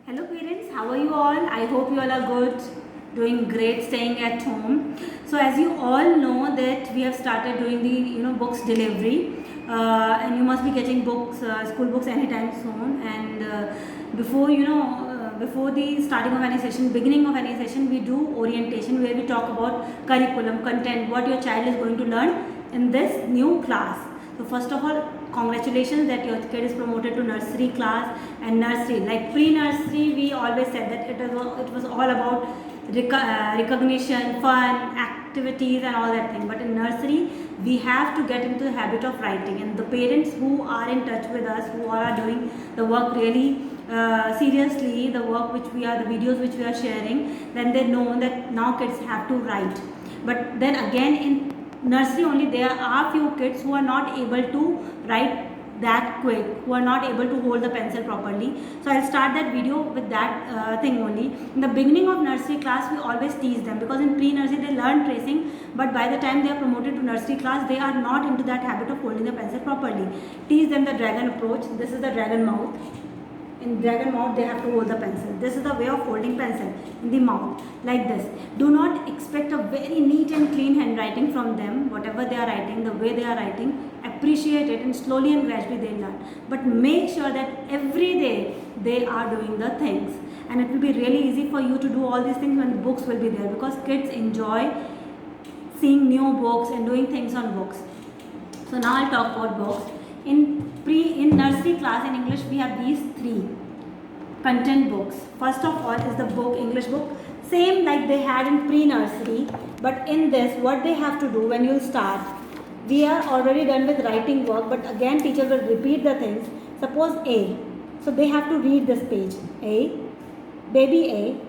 Hello parents, how are you all? I hope you all are good, doing great, staying at home. So as you all know that we have started doing the books delivery, and you must be getting books, school books anytime soon. And before the starting of any session, beginning of any session, we do orientation where we talk about curriculum, content, what your child is going to learn in this new class. So first of all, congratulations that your kid is promoted to nursery class. And nursery, like pre-nursery, we always said that it was all about recognition, fun, activities and all that thing. But in nursery, we have to get into the habit of writing, and the parents who are in touch with us, who are doing the work really seriously, the work which we are, the videos which we are sharing, then they know that now kids have to write. But then again, in nursery only there are few kids who are not able to write that quick, who are not able to hold the pencil properly. So I'll start that video with that thing only. In the beginning of nursery class, we always tease them, because in pre-nursery they learn tracing, but by the time they are promoted to nursery class, they are not into that habit of holding the pencil properly. Tease them the dragon approach. This is the dragon mouth. In dragon mouth, they have to hold the pencil. This is the way of holding pencil in the mouth, like this. Do not expect a very neat and clean handwriting from them. Whatever they are writing, the way they are writing, appreciate it, and slowly and gradually they learn. But make sure that every day they are doing the things, and it will be really easy for you to do all these things when the books will be there, because kids enjoy seeing new books and doing things on books. So now I'll talk about books. In nursery class in English, we have these three content books. First of all is the book, English book, same like they had in pre-nursery, but in this what they have to do when you start, we are already done with writing work, but again teacher will repeat the things. Suppose A, so they have to read this page. A, baby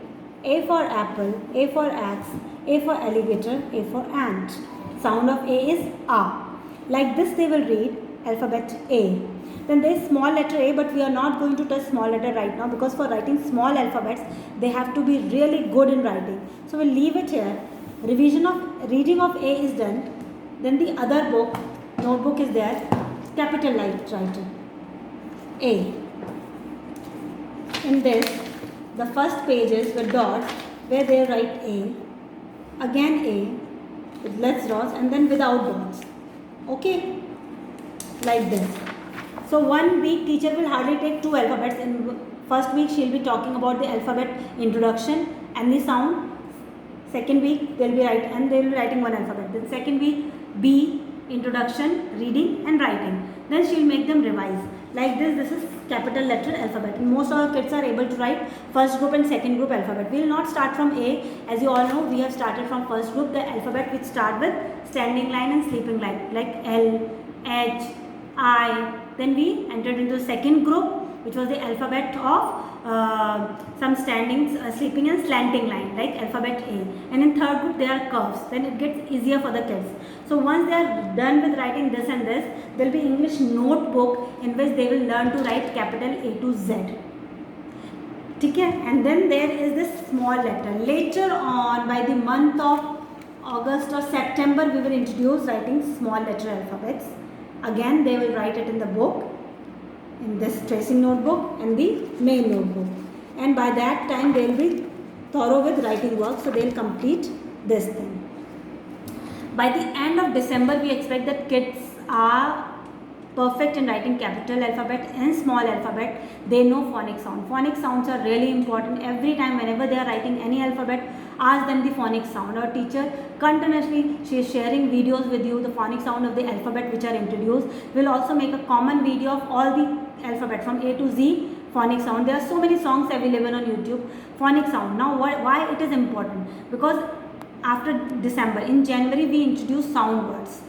A for apple, A for axe, A for alligator, A for ant. Sound of A is A. Like this they will read alphabet A. Then there is small letter A, but we are not going to touch small letter right now, because for writing small alphabets, they have to be really good in writing. So we'll leave it here. Reading of A is done. Then the other book, notebook is there, capital letter A. In this, the first page is with dots, where they write A, again A, with less dots, and then without dots. Okay, like this. So 1 week teacher will hardly take 2 alphabets. In first week she will be talking about the alphabet introduction and the sound. Second week they will be writing 1 alphabet. Then second week B, introduction, reading and writing. Then she will make them revise. Like this is capital letter alphabet. And most of our kids are able to write first group and second group alphabet. We will not start from A. As you all know, we have started from first group, the alphabet which start with standing line and sleeping line, like L, H, I. Then we entered into second group, which was the alphabet of some standing, sleeping and slanting line, like alphabet A. And in third group there are curves. Then it gets easier for the kids. So once they are done with writing this and this, there will be English notebook in which they will learn to write capital A to Z. Okay? And then there is this small letter. Later on, by the month of August or September, we will introduce writing small letter alphabets. Again, they will write it in the book, in this tracing notebook and the main notebook. And by that time, they will be thorough with writing work, so they will complete this thing. By the end of December, we expect that kids are perfect in writing capital alphabet and small alphabet. They know phonic sound. Phonic sounds are really important. Every time, whenever they are writing any alphabet, ask them the phonic sound. Our teacher continuously, she is sharing videos with you, the phonic sound of the alphabet which are introduced. We will also make a common video of all the alphabet from A to Z, phonic sound. There are so many songs available on YouTube. Phonic sound. Now why it is important? Because after December, in January we introduce sound words.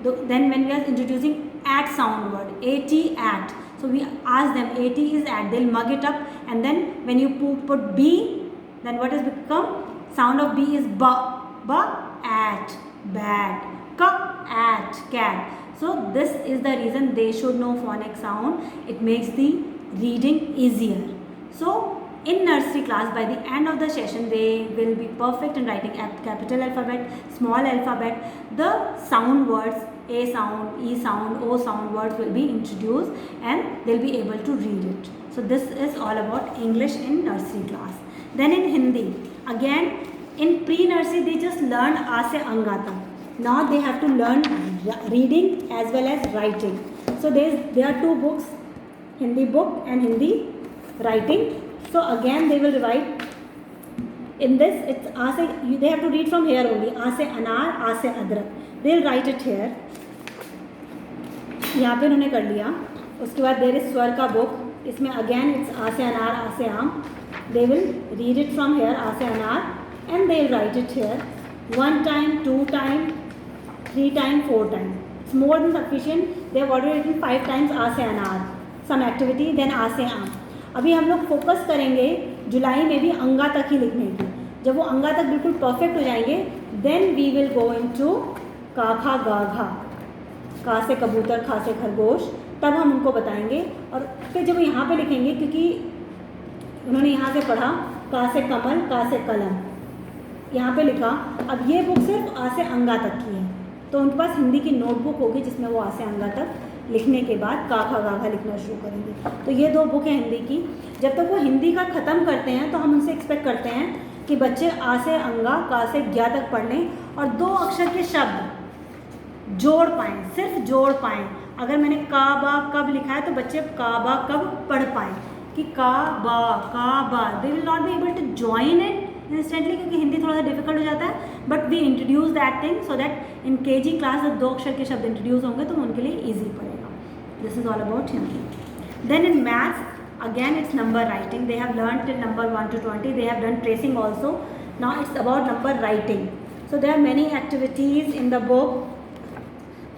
Then when we are introducing at sound word, AT, at. So we ask them, AT is at. They'll mug it up, and then when you put B, then what has become? Sound of B is ba, at, bat, ka, at, cat. So this is the reason they should know phonic sound. It makes the reading easier. So in nursery class, by the end of the session, they will be perfect in writing capital alphabet, small alphabet. The sound words, A sound, E sound, O sound words will be introduced, and they'll be able to read it. So this is all about English in nursery class. Then in Hindi, again in pre-nursery they just learn A se Anga tak. Now they have to learn reading as well as writing. So there are two books, Hindi book and Hindi writing. So again they will write in this. It's A se, they have to read from here only. A se Anar, A se Adrak. They'll write it here. यहाँ पे उन्होंने कर लिया. उसके बाद there is स्वर का book. इसमें अगेन इट्स आ से अनार, आ से आम. They will read it from here, आ से अनार, and they will write it here 1 time, 2 time, 3 time, 4 time. It's more than sufficient. They have already written 5 times आ से अनार, some activity, then आ से आम. अभी हम लोग फोकस करेंगे जुलाई में भी अंगा तक ही लिखने की. जब वो अंगा तक बिल्कुल परफेक्ट हो जाएंगे, then we will go into का खा गा घा. का से कबूतर, खा से खरगोश, तब हम उनको बताएंगे. और फिर जब यहाँ पे लिखेंगे, क्योंकि उन्होंने यहाँ से पढ़ा का से कमल, का से कलम, यहाँ पे लिखा. अब ये बुक सिर्फ आ से अंगा तक की है, तो उनके पास हिंदी की नोटबुक होगी जिसमें वो आ से अंगा तक लिखने के बाद का खा गा घा लिखना शुरू करेंगे. तो ये 2 बुक हैं हिंदी की. जब तक वो हिंदी का ख़त्म करते हैं तो हम उनसे एक्सपेक्ट करते हैं कि बच्चे आ से अंगा, का से ज्ञा तक पढ़ लें और 2 अक्षर के शब्द जोड़ पाएँ, सिर्फ जोड़ पाएँ. अगर मैंने का बा कब लिखा है तो बच्चे का बा कब पढ़ पाएँ कि का बा. They will not be able to join it instantly, क्योंकि हिंदी थोड़ा सा डिफिकल्ट हो जाता है. But we introduce that thing so that in KG class जब 2 अक्षर के शब्द इंट्रोड्यूस होंगे तो उनके लिए ईजी पड़ेगा. This is all about Hindi. Then in maths again it's number writing. They have learn till number 1 to 20. They have done tracing also. Now it's about number writing. So there are many activities in the book.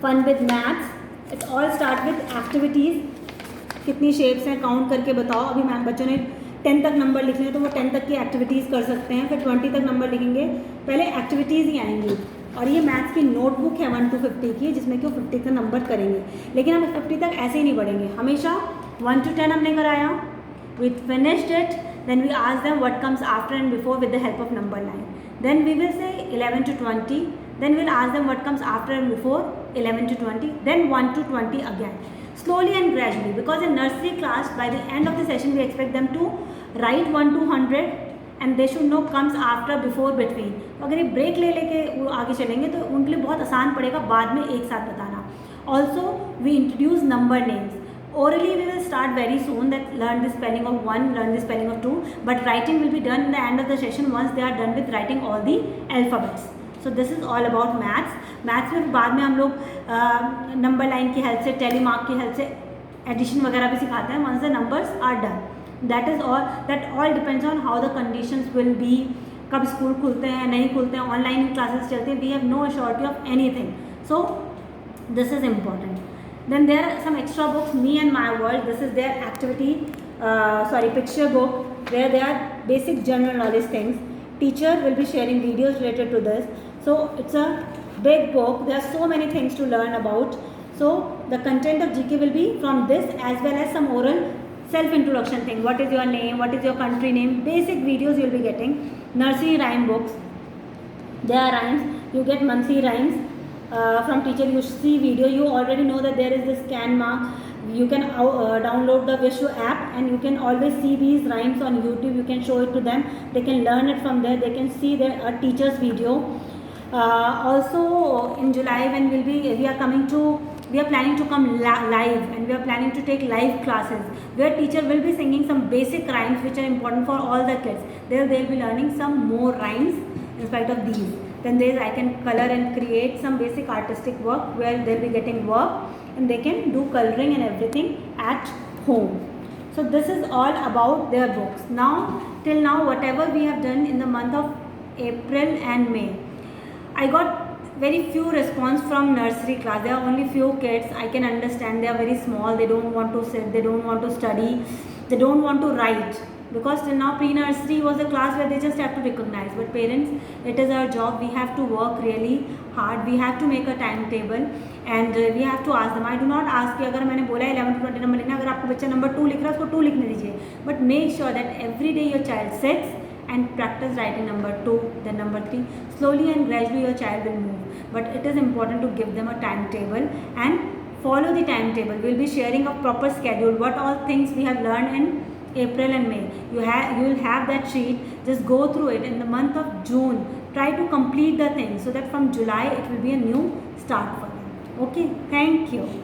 Fun with maths. It all start with activities. कितनी shapes हैं count करके बताओ. अभी ma'am बच्चों ने 10 तक number लिखने हैं तो वो 10 तक की एक्टिविटीज़ कर सकते हैं. फिर 20 तक नंबर लिखेंगे. पहले एक्टिविटीज़ ही आएंगी. और ये मैथ्स की नोटबुक है 1 to 50 की, जिसमें कि वो 50 तक नंबर करेंगे. लेकिन हम 50 तक ऐसे ही नहीं बढ़ेंगे. हमेशा 1 to 10 हमने कराया, we finished it, then we ask them what comes after and before with the help of number line. Then we will say 11 to 20. Then we'll ask them what comes after and before 11 to 20. Then 1 to 20 again. Slowly and gradually, because in nursery class by the end of the session we expect them to write 1 to 100 and they should know comes after, before, between. तो अगर ये break ले लेके वो आगे चलेंगे तो उनके लिए बहुत आसान पड़ेगा बाद में एक साथ बताना. Also we introduce number names. Orally we will start very soon, that learn the spelling of 1, learn the spelling of 2, but writing will be done in the end of the session once they are done with writing all the alphabets. So this is all about maths. Maths में बाद में हम लोग number line की help से, टेलीमार्क की help से addition वगैरह भी सिखाते हैं. once the numbers are done, that is all, that all depends on how the conditions will be. कब स्कूल खुलते हैं नहीं खुलते हैं, ऑनलाइन क्लासेस चलते हैं, we have no assurity of anything. So this is important. Then there are some extra books, Me and My World. This is their activity, picture book, where there are basic general knowledge things. Teacher will be sharing videos related to this. So it's a big book. There are so many things to learn about. So the content of GK will be from this as well as some oral self-introduction thing. What is your name? What is your country name? Basic videos you will be getting. Nursery rhyme books. There are rhymes. You get monthly rhymes from teacher. You see video. You already know that there is this scan mark. You can download the Vishu app and you can always see these rhymes on YouTube. You can show it to them. They can learn it from there. They can see their teacher's video. Also in July when we are planning to come live, and we are planning to take live classes where teacher will be singing some basic rhymes which are important for all the kids. They'll be learning some more rhymes in spite of these. Then I can color and create some basic artistic work where they'll be getting work and they can do coloring and everything at home. So this is all about their books. Till now whatever we have done in the month of April and May, I got very few response from nursery class. There are only few kids. I can understand they are very small. They don't want to sit. They don't want to study. They don't want to write. Because till now pre-nursery was a class where they just have to recognize. But parents, it is our job. We have to work really hard. We have to make a timetable and we have to ask them. I do not ask कि अगर मैंने बोला 11 to 20 number लिखना, अगर आपको बच्चा number 2 लिख रहा है उसको 2 लिखने दीजिए. But make sure that every day your child sits and practice writing number 2, then number 3. Slowly and gradually your child will move. But it is important to give them a timetable and follow the timetable. We'll be sharing a proper schedule, what all things we have learned in April and May. You will have that sheet. Just go through it. In the month of June, try to complete the thing so that from July it will be a new start for them. Okay, thank you.